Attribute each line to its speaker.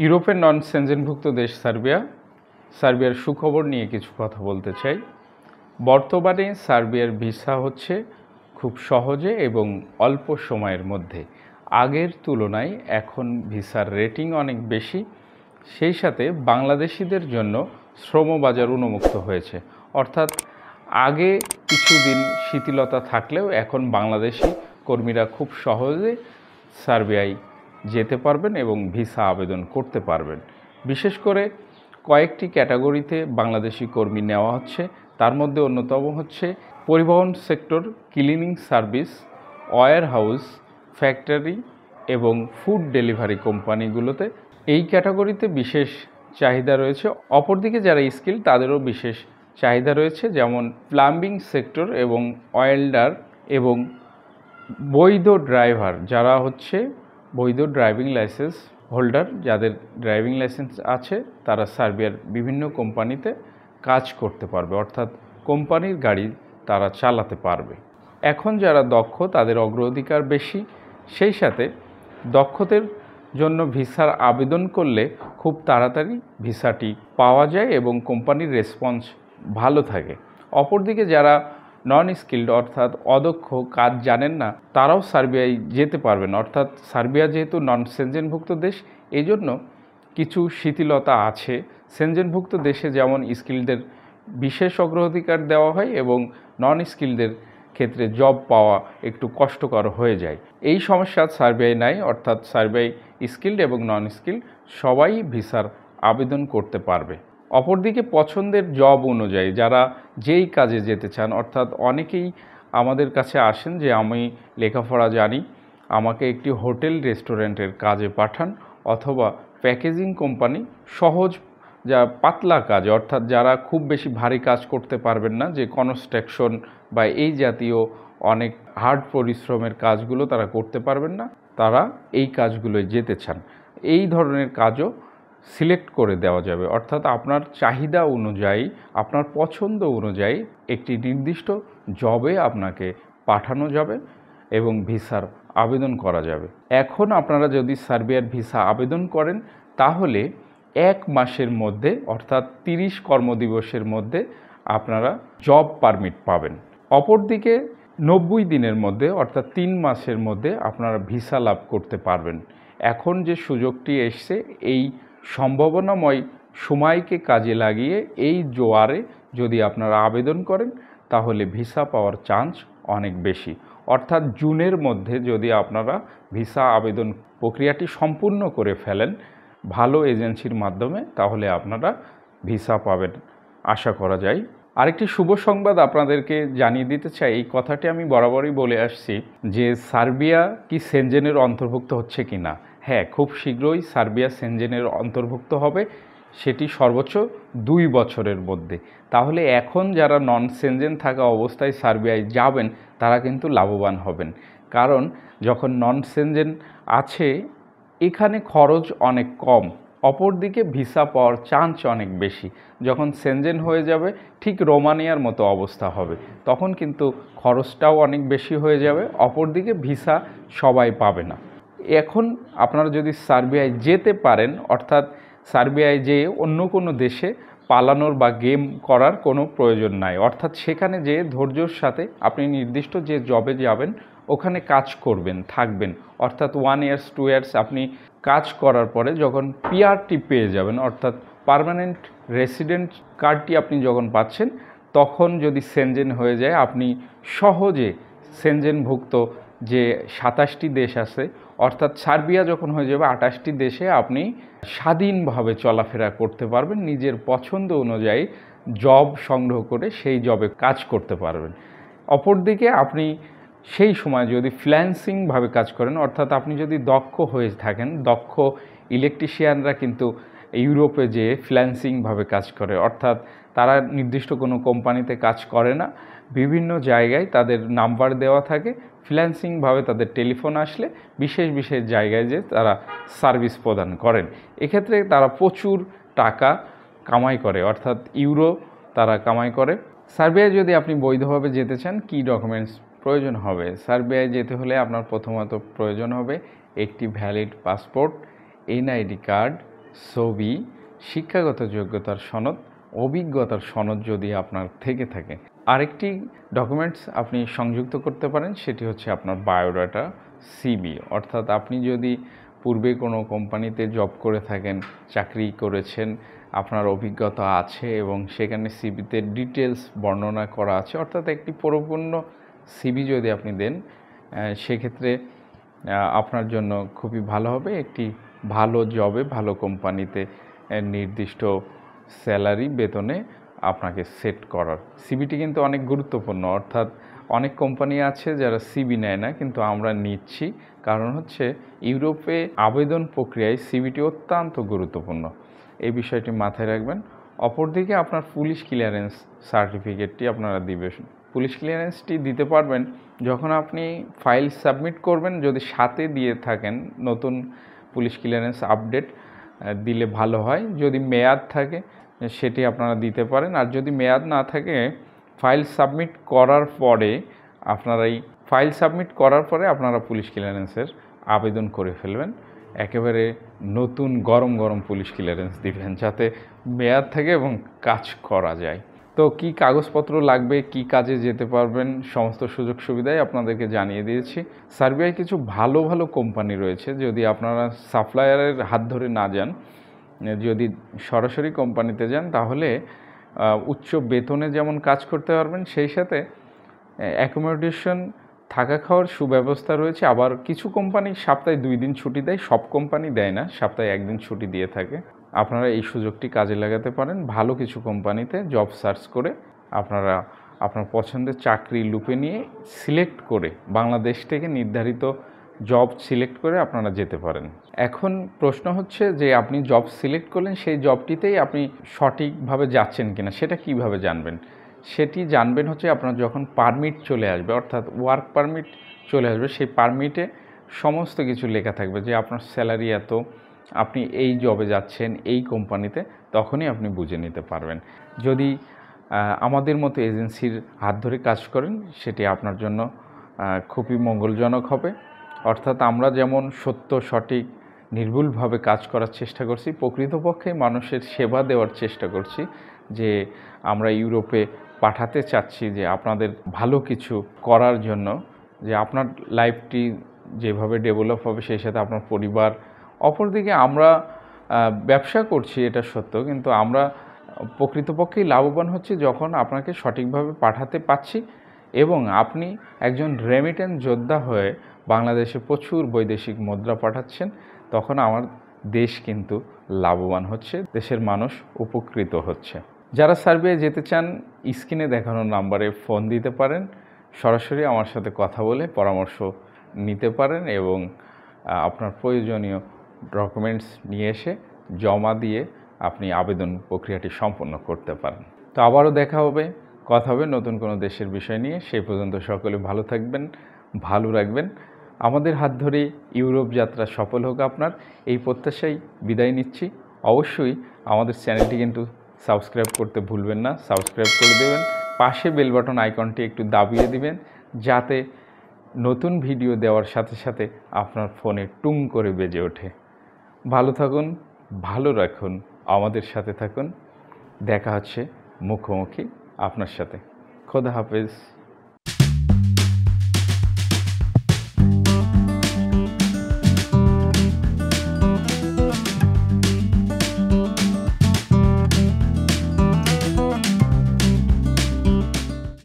Speaker 1: ইউরোপের নন সেনজেনভুক্ত দেশ সার্বিয়ার সুখবর নিয়ে কিছু কথা বলতে চাই। বর্তমানে সার্বিয়ার ভিসা হচ্ছে খুব সহজে এবং অল্প সময়ের মধ্যে। আগের তুলনায় এখন ভিসার রেটিং অনেক বেশি। সেই সাথে বাংলাদেশিদের জন্য শ্রমবাজার উন্মুক্ত হয়েছে, অর্থাৎ আগে কিছুদিন শিথিলতা থাকলেও এখন বাংলাদেশি কর্মীরা খুব সহজে সার্বিয়ায় যেতে পারবেন এবং ভিসা আবেদন করতে পারবেন। বিশেষ করে কয়েকটি ক্যাটাগরিতে বাংলাদেশি কর্মী নেওয়া হচ্ছে। তার মধ্যে অন্যতম হচ্ছে পরিবহন sector, cleaning service, warehouse, factory এবং ফুড ডেলিভারি কোম্পানিগুলোতে এই ক্যাটাগরিতে বিশেষ চাহিদা রয়েছে। অপরদিকে যারা স্কিল তাদেরও বিশেষ চাহিদা রয়েছে, যেমন প্লাম্বিং সেক্টর এবং ওয়েল্ডার এবং বৈধ ড্রাইভার, যারা হচ্ছে বৈধ ড্রাইভিং লাইসেন্স হোল্ডার, যাদের ড্রাইভিং লাইসেন্স আছে তারা সার্বিয়ার বিভিন্ন কোম্পানিতে কাজ করতে পারবে, অর্থাৎ কোম্পানির গাড়ি তারা চালাতে পারবে। এখন যারা দক্ষ তাদের অগ্রাধিকার বেশি। সেই সাথে দক্ষদের জন্য ভিসার আবেদন করলে খুব তাড়াতাড়ি ভিসাটি পাওয়া যায় এবং কোম্পানির রেসপন্স ভালো থাকে। অপরদিকে যারা নন স্কিল্ড অর্থাৎ অদক্ষ, কাজ জানেন না, তারাও সার্বিয়ায় যেতে পারবেন। অর্থাৎ সার্বিয়া যেহেতু নন সেনজেনভুক্ত দেশ, এই জন্য কিছু শিথিলতা আছে। সেনজেনভুক্ত দেশে যেমন স্কিলদের বিশেষ অগ্রাধিকার দেওয়া হয় এবং নন স্কিলদের ক্ষেত্রে জব পাওয়া একটু কষ্টকর হয়ে যায়। এই সমস্যা সার্বিয়ায় নাই, অর্থাৎ সার্বিয়ায় স্কিল্ড এবং নন স্কিল্ড সবাই ভিসার আবেদন করতে পারবে। অপরদিকে পছন্দের জব অনুযায়ী যারা যেই কাজে যেতে চান, অর্থাৎ অনেকেই আমাদের কাছে আসেন যে আমি লেখাপড়া জানি, আমাকে একটি হোটেল রেস্টুরেন্টের কাজে পাঠান, অথবা প্যাকেজিং কোম্পানি, সহজ যা পাতলা কাজ, অর্থাৎ যারা খুব বেশি ভারী কাজ করতে পারবেন না, যে কনস্ট্রাকশন বা এই জাতীয় অনেক হার্ড পরিশ্রমের কাজগুলো তারা করতে পারবেন না, তারা এই কাজগুলোয় যেতে চান। এই ধরনের কাজও সিলেক্ট করে দেওয়া যাবে, অর্থাৎ আপনার চাহিদা অনুযায়ী, আপনার পছন্দ অনুযায়ী একটি নির্দিষ্ট জবে আপনাকে পাঠানো যাবে এবং ভিসার আবেদন করা যাবে। এখন আপনারা যদি সার্বিয়ার ভিসা আবেদন করেন তাহলে 1 মাসের মধ্যে, অর্থাৎ 30 কর্মদিবসের মধ্যে আপনারা জব পারমিট পাবেন। অপরদিকে 90 দিনের মধ্যে, অর্থাৎ 3 মাসের মধ্যে আপনারা ভিসা লাভ করতে পারবেন। এখন যে সুযোগটি এসছে, এই সম্ভাবনাময় সময়কে কাজে লাগিয়ে এই জোয়ারে যদি আপনারা আবেদন করেন তাহলে ভিসা পাওয়ার চান্স অনেক বেশি। অর্থাৎ জুনের মধ্যে যদি আপনারা ভিসা আবেদন প্রক্রিয়াটি সম্পূর্ণ করে ফেলেন ভালো এজেন্সির মাধ্যমে, তাহলে আপনারা ভিসা পাবেন আশা করা যায়। আরেকটি শুভ সংবাদ আপনাদেরকে জানিয়ে দিতে চাই। এই কথাটি আমি বরাবরই বলে আসছি যে সার্বিয়া কি সেনজেনের অন্তর্ভুক্ত হচ্ছে কি না। হ্যাঁ, খুব শীঘ্রই সার্বিয়া সেনজেনের অন্তর্ভুক্ত হবে, সেটি সর্বোচ্চ 2 বছরের মধ্যে। তাহলে এখন যারা নন সেনজেন থাকা অবস্থায় সার্বিয়ায় যাবেন তারা কিন্তু লাভবান হবেন, কারণ যখন নন সেনজেন আছে এখানে খরচ অনেক কম, অপরদিকে ভিসা পাওয়ার চান্স অনেক বেশি। যখন সেনজেন হয়ে যাবে ঠিক রোমানিয়ার মতো অবস্থা হবে, তখন কিন্তু খরচটাও অনেক বেশি হয়ে যাবে, অপরদিকে ভিসা সবাই পাবে না। এখন আপনারা যদি সার্বিয়ায় যেতে পারেন, অর্থাৎ সার্বিয়ায় যেয়ে অন্য কোনো দেশে পালানোর বা গেম করার কোনো প্রয়োজন নাই, অর্থাৎ সেখানে যেয়ে ধৈর্যর সাথে আপনি নির্দিষ্ট যে জবে যাবেন ওখানে কাজ করবেন, থাকবেন, অর্থাৎ 1 ইয়ার্স 2 ইয়ার্স আপনি কাজ করার পরে যখন পিআরটি পেয়ে যাবেন, অর্থাৎ পার্মানেন্ট রেসিডেন্ট কার্ডটি আপনি যখন পাচ্ছেন, তখন যদি সেনজেন হয়ে যায় আপনি সহজে সেনজেনভুক্ত যে 27টি দেশ আছে, অর্থাৎ সার্বিয়া যখন হয়ে যাবে 28টি দেশে আপনি স্বাধীনভাবে চলাফেরা করতে পারবেন, নিজের পছন্দ অনুযায়ী জব সংগ্রহ করে সেই জবে কাজ করতে পারবেন। অপরদিকে আপনি সেই সময় যদি ফ্রিল্যান্সিংভাবে কাজ করেন, অর্থাৎ আপনি যদি দক্ষ হয়ে থাকেন, দক্ষ ইলেকট্রিশিয়ানরা কিন্তু ইউরোপে যেয়ে ফ্রিল্যান্সিংভাবে কাজ করে, অর্থাৎ তারা নির্দিষ্ট কোনো কোম্পানিতে কাজ করে না, বিভিন্ন জায়গায় তাদের নাম্বার দেওয়া থাকে, ফ্রিল্যান্সিংভাবে তাদের টেলিফোন আসলে বিশেষ বিশেষ জায়গায় যে তারা সার্ভিস প্রদান করেন। এক্ষেত্রে তারা প্রচুর টাকা কামাই করে, অর্থাৎ ইউরো তারা কামাই করে। সার্বিয়ায় যদি আপনি বৈধভাবে যেতে চান কী ডকুমেন্টস প্রয়োজন হবে? সার্বিয়ায় যেতে হলে আপনার প্রথমত প্রয়োজন হবে একটি ভ্যালিড পাসপোর্ট, এনআইডি কার্ড, ছবি, শিক্ষাগত যোগ্যতার সনদ, অভিজ্ঞতার সনদ যদি আপনার থেকে থাকে। আরেকটি ডকুমেন্টস আপনি সংযুক্ত করতে পারেন, সেটি হচ্ছে আপনার বায়োডাটা, সিভি। অর্থাৎ আপনি যদি পূর্বে কোনো কোম্পানিতে জব করে থাকেন, চাকরি করেছেন, আপনার অভিজ্ঞতা আছে এবং সেখানে সিভিতে ডিটেলস বর্ণনা করা আছে, অর্থাৎ একটি পরিপূর্ণ সিভি যদি আপনি দেন, সেক্ষেত্রে আপনার জন্য খুবই ভালো হবে। একটি ভালো জবে, ভালো কোম্পানিতে নির্দিষ্ট স্যালারি, বেতনে আপনাকে সেট করার। সিভিটি কিন্তু অনেক গুরুত্বপূর্ণ। অর্থাৎ অনেক কোম্পানি আছে যারা সিভি নেয় না, কিন্তু আমরা নিচ্ছি। কারণ হচ্ছে ইউরোপে আবেদন প্রক্রিয়ায় সিভিটি অত্যন্ত গুরুত্বপূর্ণ। এই বিষয়টি মাথায় রাখবেন। অপরদিকে আপনার পুলিশ ক্লিয়ারেন্স সার্টিফিকেটটি আপনারা দিবেন। পুলিশ ক্লিয়ারেন্সটি দিতে পারবেন যখন আপনি ফাইল সাবমিট করবেন। যদি সাথে দিয়ে থাকেন নতুন পুলিশ ক্লিয়ারেন্স আপডেট দিলে ভালো হয়। যদি মেয়াদ থাকে সেটি আপনারা দিতে পারেন। আর যদি মেয়াদ না থাকে, ফাইল সাবমিট করার পরে আপনারা পুলিশ ক্লিয়ারেন্সের আবেদন করে ফেলবেন। একেবারে নতুন গরম গরম পুলিশ ক্লিয়ারেন্স দিবেন, যাতে মেয়াদ থাকে এবং কাজ করা যায়। তো কি কাগজপত্র লাগবে, কি কাজে যেতে পারবেন, সমস্ত সুযোগ সুবিধাই আপনাদেরকে জানিয়ে দিয়েছি। সার্বিয়ায় কিছু ভালো ভালো কোম্পানি রয়েছে। যদি আপনারা সাপ্লায়ারের হাত ধরে না যান, যদি সরাসরি কোম্পানিতে যান, তাহলে উচ্চ বেতনে যেমন কাজ করতে পারবেন, সেই সাথে অ্যাকোমোডেশন, থাকা খাওয়ার সুব্যবস্থা রয়েছে। আবার কিছু কোম্পানি সপ্তাহে 2 দিন ছুটি দেয়, সব কোম্পানি দেয় না, সপ্তাহে 1 দিন ছুটি দিয়ে থাকে। আপনারা এই সুযোগটি কাজে লাগাতে পারেন। ভালো কিছু কোম্পানিতে জব সার্চ করে আপনারা আপনার পছন্দের চাকরি লুপে নিয়ে সিলেক্ট করে, বাংলাদেশ থেকে নির্ধারিত জব সিলেক্ট করে আপনারা যেতে পারেন। এখন প্রশ্ন হচ্ছে যে আপনি জব সিলেক্ট করলেন, সেই জবটিতেই আপনি সঠিকভাবে যাচ্ছেন কিনা সেটা কিভাবে জানবেন? সেটি জানবেন হচ্ছে আপনার যখন পারমিট চলে আসবে, অর্থাৎ ওয়ার্ক পারমিট চলে আসবে। সেই পারমিটে সমস্ত কিছু লেখা থাকবে যে আপনার স্যালারি এত, আপনি এই জবে যাচ্ছেন এই কোম্পানিতে, তখনই আপনি বুঝে নিতে পারবেন। যদি আমাদের মতো এজেন্সির হাত ধরে কাজ করেন, সেটি আপনার জন্য খুবই মঙ্গলজনক হবে। অর্থাৎ আমরা যেমন সত্য, সঠিক, নির্ভুলভাবে কাজ করার চেষ্টা করছি, প্রকৃতপক্ষে মানুষের সেবা দেওয়ার চেষ্টা করছি। যে আমরা ইউরোপে পাঠাতে চাচ্ছি যে আপনাদের ভালো কিছু করার জন্য, যে আপনার লাইফটি যেভাবে ডেভেলপ হবে সেই সাথে আপনার পরিবার। অপরদিকে আমরা ব্যবসা করছি, এটা সত্য, কিন্তু আমরা প্রকৃতপক্ষেই লাভবান হচ্ছি যখন আপনাকে সঠিকভাবে পাঠাতে পারছি এবং আপনি একজন রেমিটেন্স যোদ্ধা হয়ে বাংলাদেশে প্রচুর বৈদেশিক মুদ্রা পাঠাচ্ছেন। তখন আমার দেশ কিন্তু লাভবান হচ্ছে, দেশের মানুষ উপকৃত হচ্ছে। যারা সার্বিয়ায় যেতে চান, স্ক্রিনে দেখানো নাম্বারে ফোন দিতে পারেন, সরাসরি আমার সাথে কথা বলে পরামর্শ নিতে পারেন এবং আপনার প্রয়োজনীয় ডকুমেন্টস নিয়ে এসে জমা দিয়ে আপনি আবেদন প্রক্রিয়াটি সম্পন্ন করতে পারেন। তো আবারও দেখা হবে, কথা হবে নতুন কোনো দেশের বিষয় নিয়ে। সেই পর্যন্ত সকলে ভালো থাকবেন, ভালো রাখবেন। আমাদের হাত ধরে ইউরোপ যাত্রা সফল হোক আপনার, এই প্রত্যাশায় বিদায় নিচ্ছি। অবশ্যই আমাদের চ্যানেলটি কিন্তু সাবস্ক্রাইব করতে ভুলবেন না, সাবস্ক্রাইব করে দেবেন। পাশে বেল বাটন আইকনটি একটু দাবিয়ে দিবেন, যাতে নতুন ভিডিও দেওয়ার সাথে সাথে আপনার ফোনে টুং করে বেজে ওঠে। ভালো থাকুন, ভালো রাখুন, আমাদের সাথে থাকুন। দেখা হচ্ছে মুখোমুখি আপনার সাথে। খোদা হাফেজ।